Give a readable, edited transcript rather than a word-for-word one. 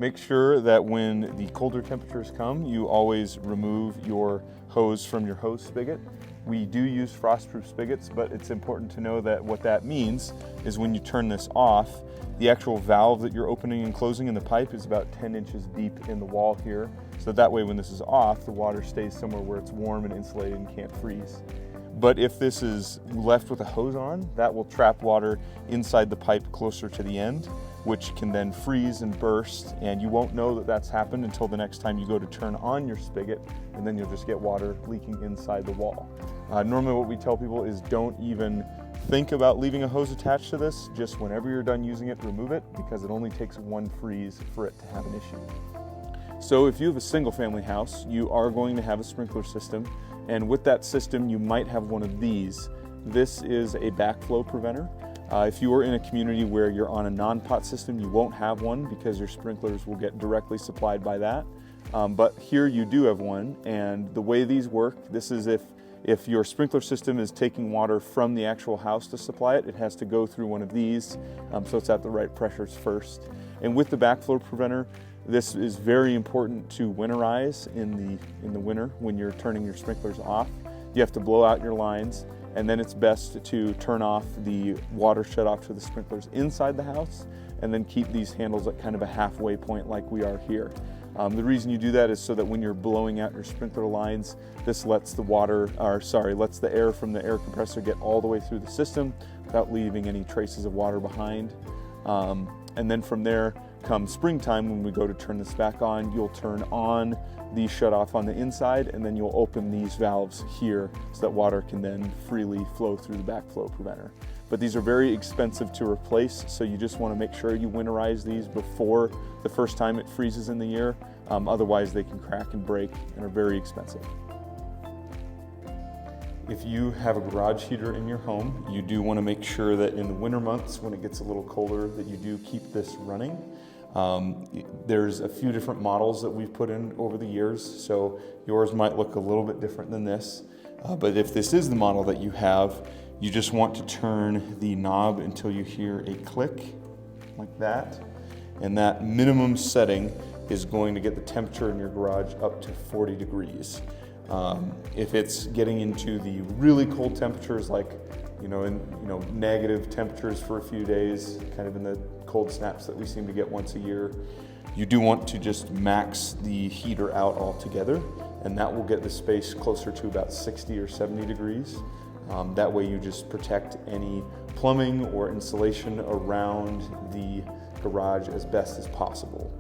Make sure that when the colder temperatures come, you always remove your hose from your hose spigot. We do use frost-proof spigots, but it's important to know that what that means is when you turn this off, the actual valve that you're opening and closing in the pipe is about 10 inches deep in the wall here. So that way when this is off, the water stays somewhere where it's warm and insulated and can't freeze. But if this is left with a hose on, that will trap water inside the pipe closer to the end, which can then freeze and burst, and you won't know that that's happened until the next time you go to turn on your spigot, and then you'll just get water leaking inside the wall. Normally what we tell people is don't even think about leaving a hose attached to this. Just whenever you're done using it, remove it, because it only takes one freeze for it to have an issue. So if you have a single family house, you are going to have a sprinkler system, and with that system you might have one of these. This is a backflow preventer. If you are in a community where you're on a non-pot system, you won't have one because your sprinklers will get directly supplied by that. But here you do have one, and the way these work, this is if your sprinkler system is taking water from the actual house to supply it, it has to go through one of these, so it's at the right pressures first. And with the backflow preventer, this is very important to winterize in the winter when you're turning your sprinklers off. You have to blow out your lines, and then it's best to turn off the water shutoff to the sprinklers inside the house, and then keep these handles at kind of a halfway point like we are here. The reason you do that is so that when you're blowing out your sprinkler lines, this lets the air from the air compressor get all the way through the system without leaving any traces of water behind. And then from there, come springtime, when we go to turn this back on, you'll turn on the shutoff on the inside, and then you'll open these valves here so that water can then freely flow through the backflow preventer. But these are very expensive to replace, so you just want to make sure you winterize these before the first time it freezes in the year. Otherwise they can crack and break and are very expensive. If you have a garage heater in your home, you do want to make sure that in the winter months when it gets a little colder that you do keep this running. There's a few different models that we've put in over the years, so yours might look a little bit different than this. But if this is the model that you have, you just want to turn the knob until you hear a click like that. And that minimum setting is going to get the temperature in your garage up to 40 degrees. If it's getting into the really cold temperatures, like negative temperatures for a few days, kind of in the cold snaps that we seem to get once a year, you do want to just max the heater out altogether, and that will get the space closer to about 60 or 70 degrees. That way you just protect any plumbing or insulation around the garage as best as possible.